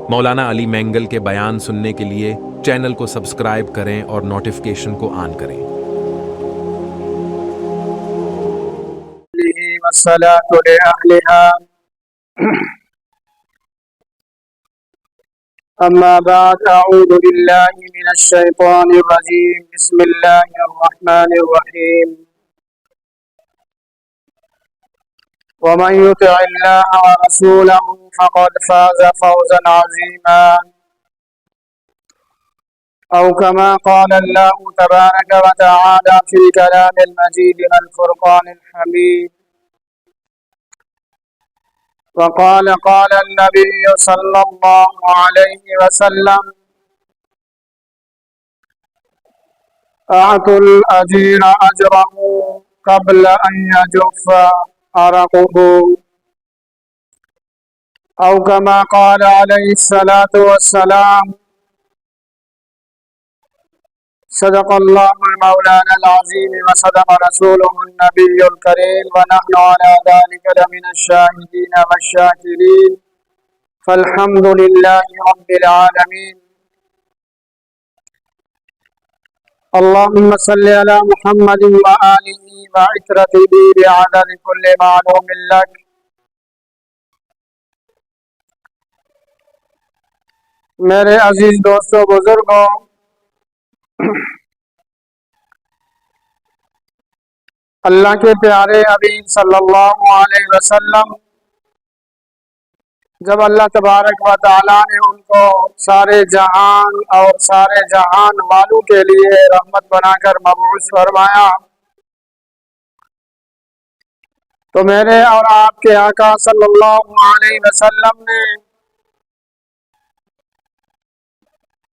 مولانا علی مینگل کے بیان سننے کے لیے چینل کو سبسکرائب کریں اور نوٹیفیکیشن کو آن کریں۔ والصلاة لأهلها أما بعد أعوذ بالله من الشيطان الرجيم بسم الله الرحمن الرحيم ومن يطع الله ورسوله فقد فاز فوزا عظيما أو كما قال الله تبارك وتعالى في الكلام المجيد والفرقان الحميد وقال قال النبي صلى الله عليه وسلم أعطوا الأجير أجره قبل أن يجف عرقه أو كما قال عليه الصلاة والسلام صدق الله المولانا العظيم وصدق رسوله النبي الكريم ونحن على ذلك لمن الشاهدين والشاكرين فالحمد لله رب العالمين اللهم صل على محمد وآله وعترته بعدد كل معلوم لك میرے عزیز دوستو بزرگوں، اللہ کے پیارے حبیب صلی اللہ علیہ وسلم جب اللہ تبارک و تعالیٰ نے ان کو سارے جہان اور سارے جہان والوں کے لیے رحمت بنا کر مبعوث فرمایا تو میرے اور آپ کے آقا صلی اللہ علیہ وسلم نے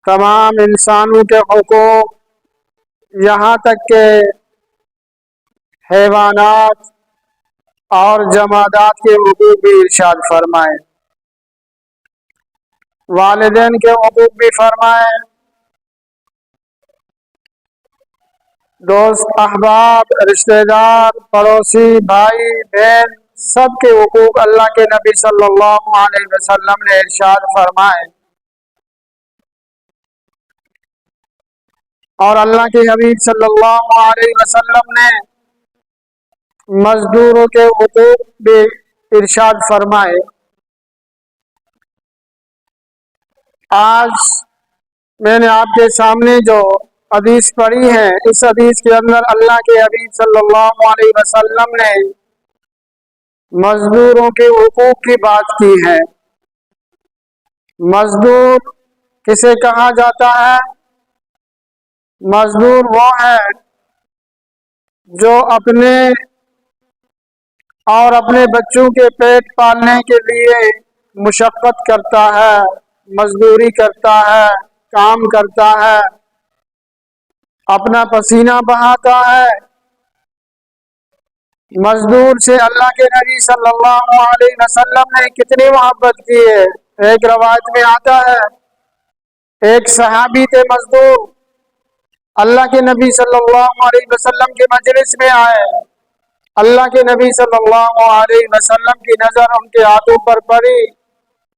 تمام انسانوں کے حقوق یہاں تک کہ حیوانات اور جمادات کے حقوق بھی ارشاد فرمائے، والدین کے حقوق بھی فرمائے، دوست احباب رشتہ دار پڑوسی بھائی بہن سب کے حقوق اللہ کے نبی صلی اللہ علیہ وسلم نے ارشاد فرمائے، اور اللہ کے حبیب صلی اللہ علیہ وسلم نے مزدوروں کے حقوق بھی ارشاد فرمائے۔ آج میں نے آپ کے سامنے جو حدیث پڑھی ہے، اس حدیث کے اندر اللہ کے حبیب صلی اللہ علیہ وسلم نے مزدوروں کے حقوق کی بات کی ہے۔ مزدور کسے کہا جاتا ہے؟ مزدور وہ ہے جو اپنے اور اپنے بچوں کے پیٹ پالنے کے لیے مشقت کرتا ہے، مزدوری کرتا ہے، کام کرتا ہے، اپنا پسینہ بہاتا ہے۔ مزدور سے اللہ کے نبی صلی اللہ علیہ وسلم نے کتنی محبت کی ہے۔ ایک روایت میں آتا ہے ایک صحابی تھے مزدور، اللہ کے نبی صلی اللہ علیہ وسلم کے مجلس میں آئے، اللہ کے نبی صلی اللہ علیہ وسلم کی نظر ان کے ہاتھوں پر پڑی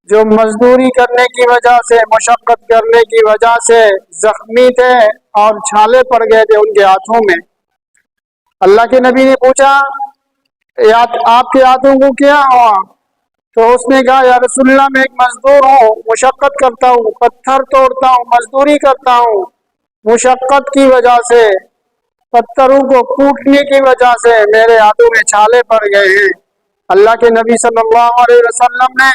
جو مزدوری کرنے کی وجہ سے، مشقت کرنے کی وجہ سے زخمی تھے اور چھالے پڑ گئے تھے ان کے ہاتھوں میں۔ اللہ کے نبی نے پوچھا آپ کے ہاتھوں کو کیا ہوا؟ تو اس نے کہا یا رسول اللہ میں ایک مزدور ہوں، مشقت کرتا ہوں، پتھر توڑتا ہوں، مزدوری کرتا ہوں، مشقت کی وجہ سے، پتھروں کو کوٹنے کی وجہ سے میرے ہاتھوں میں چھالے پڑ گئے ہیں۔ اللہ کے نبی صلی اللہ علیہ وسلم نے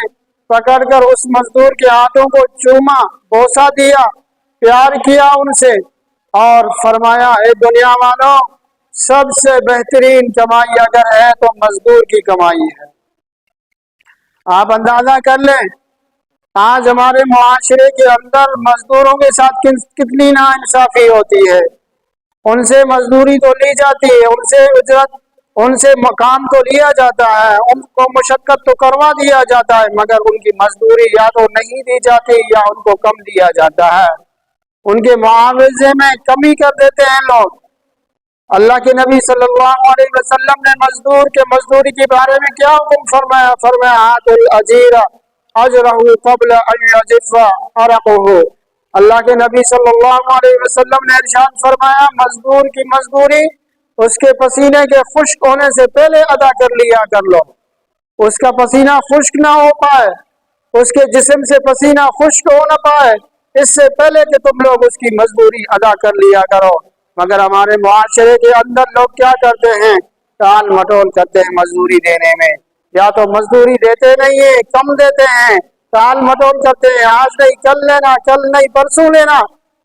پکڑ کر اس مزدور کے ہاتھوں کو چوما، بوسہ دیا، پیار کیا ان سے، اور فرمایا اے دنیا والوں، سب سے بہترین کمائی اگر ہے تو مزدور کی کمائی ہے۔ آپ اندازہ کر لیں آج ہمارے معاشرے کے اندر مزدوروں کے ساتھ کتنی ناانصافی ہوتی ہے۔ ان سے مزدوری تو لی جاتی ہے، ان سے اجرت، ان سے مقام تو لیا جاتا ہے، ان کو مشقت تو کروا دیا جاتا ہے، مگر ان کی مزدوری یا تو نہیں دی جاتی یا ان کو کم دیا جاتا ہے، ان کے معاوضے میں کمی کر دیتے ہیں لوگ۔ اللہ کے نبی صلی اللہ علیہ وسلم نے مزدور کے مزدوری کے بارے میں کیا حکم فرمایا؟ فرمایا ہاتھ الاجیر अजरहु क़ब्ल अन यजिफ़ अरक़ुहु। अल्लाह के नबी सल्लल्लाहु अलैहि वसल्लम ने इरशाद फरमाया, मजदूर की मजदूरी उसके पसीने के खुश्क होने से पहले अदा कर लिया कर लो। उसका पसीना खुश्क ना हो पाए, उसके जिस्म से पसीना खुश्क हो ना पाए, इससे पहले कि तुम लोग उसकी मजदूरी अदा कर लिया करो। मगर हमारे मुआशरे के अंदर लोग क्या करते हैं, टाल मटोल करते हैं मजदूरी देने में। या तो मजदूरी देते नहीं है, कम देते हैं, टाल मटोल करते हैं, आज नहीं कल लेना, कल नहीं परसों लेना।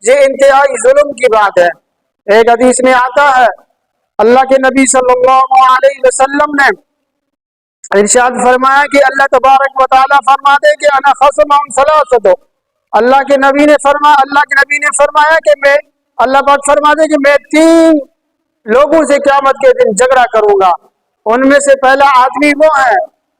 ये इंतहाई जुल्म की बात है। एक हदीस में आता है, अल्लाह के नबी सल्लल्लाहु अलैहि वसल्लम ने इरशाद फरमाया कि अल्लाह तबारक व तआला फरमाते कि अना खसम सलासतो। अल्लाह के नबी ने फरमाया कि मैं, अल्लाह पाक फरमाते कि मैं 3 लोगों से क़यामत के दिन झगड़ा करूंगा। उनमें से पहला आदमी वो है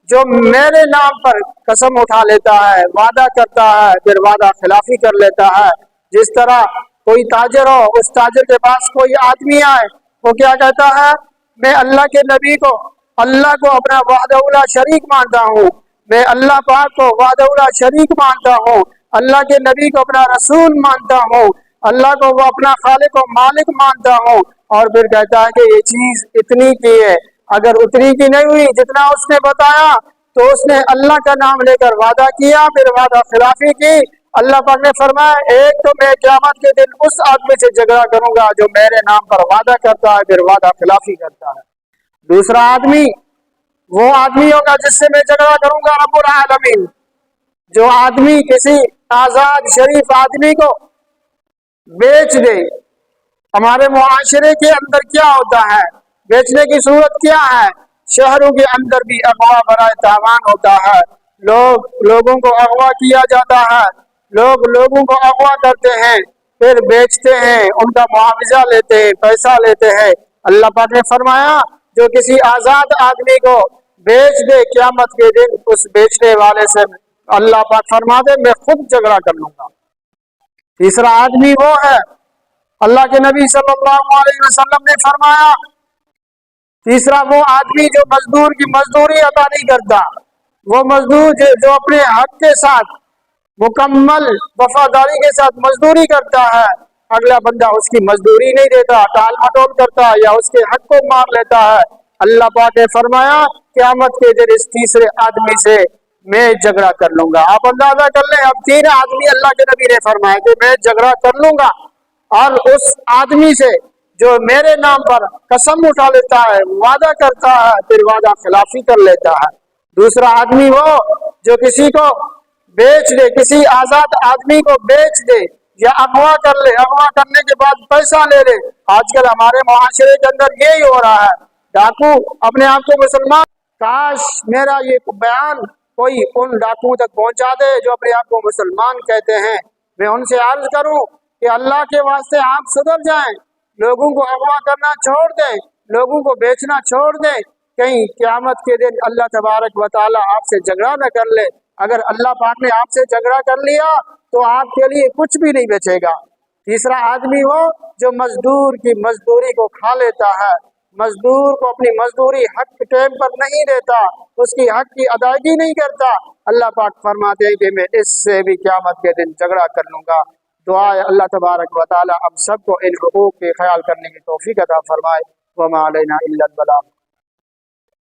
जो मेरे नाम पर कसम उठा लेता है, वादा करता है, फिर वादा खिलाफी कर लेता है। जिस तरह कोई ताजर हो, उस ताजर के पास कोई आदमी आए, वो क्या कहता है, मैं अल्लाह के नबी को, अल्लाह को अपना वहदहुला शरीक मानता हूँ, मैं अल्लाह पाक को वहदहुला शरीक मानता हूँ, अल्लाह के नबी को अपना रसूल मानता हूँ, अल्लाह को वो अपना खालिक और मालिक मानता हूँ। और फिर कहता है कि ये चीज इतनी की है, अगर उतनी की नहीं हुई जितना उसने बताया तो उसने अल्लाह का नाम लेकर वादा किया, फिर वादा खिलाफी की। अल्लाह पाक ने फरमाया, एक तो मैं क़यामत के दिन उस आदमी से झगड़ा करूंगा जो मेरे नाम पर वादा करता है, फिर वादा खिलाफी करता है। दूसरा आदमी वो आदमी होगा जिससे मैं झगड़ा करूंगा रब्बुल आलमीन। जो आदमी किसी आजाद शरीफ आदमी को बेच दे। हमारे मुआशरे के अंदर क्या होता है, बेचने की सूरत क्या है, शहरों के अंदर भी अगवा बराए तावान होता है। लोगों को अगवा किया जाता है, लोगों को अगवा करते हैं, फिर बेचते हैं, उनका मुआवजा लेते हैं, पैसा लेते हैं। अल्लाह पाक ने फरमाया, जो किसी आजाद आदमी को बेच दे क़यामत के दिन, उस बेचने वाले से अल्लाह पाक फरमा दे मैं खुद झगड़ा कर लूंगा। तीसरा आदमी वो है, अल्लाह के नबी सल्लल्लाहु अलैहि वसल्लम ने फरमाया, तीसरा वो आदमी जो मजदूर की मजदूरी अदा नहीं करता। वो मजदूर जो अपने हक के साथ मुकम्मल वफादारी के साथ मजदूरी करता है, अगला बंदा उसकी मजदूरी नहीं देता, टाल मटोल करता है या उसके हक को मार लेता है। अल्लाह पाक ने फरमाया, क़यामत के दिन इस तीसरे आदमी से मैं झगड़ा कर लूंगा। आप अंदाजा कर लें, अब 3 आदमी अल्लाह के नबी ने फरमाया कि मैं झगड़ा कर लूंगा, और उस आदमी से जो मेरे नाम पर कसम उठा लेता है, वादा करता है, फिर वादा खिलाफी कर लेता है। दूसरा आदमी वो जो किसी को बेच दे, किसी आजाद आदमी को बेच दे या अगवा कर ले, अगवा करने के बाद पैसा ले ले। आजकल हमारे मुआशरे के अंदर यही हो रहा है, डाकू अपने आप को मुसलमान, काश मेरा ये बयान कोई उन डाकुओं तक पहुंचा दे जो अपने आप को मुसलमान कहते हैं। मैं उनसे अर्ज करूं कि अल्लाह के वास्ते आप सुधर जाएं, लोगों को अगवा करना छोड़ दें, लोगों को बेचना छोड़ दें, कहीं क़यामत के दिन अल्लाह तबारक व तआला आपसे झगड़ा न कर ले। अगर अल्लाह पाक ने आपसे झगड़ा कर लिया तो आपके लिए कुछ भी नहीं बचेगा। तीसरा आदमी हो जो मजदूर की मजदूरी को खा लेता है, मजदूर को अपनी मजदूरी हक टाइम पर नहीं देता, उसकी हक की अदायगी नहीं करता। अल्लाह पाक फरमाते हैं कि मैं इससे भी क़यामत के दिन झगड़ा कर लूंगा। दुआ है अल्लाह तबारक व तआला हम सबको इन हुकूक के ख्याल करने की तौफीक अता फरमाए। वमा अलैना इल्लल बलाग।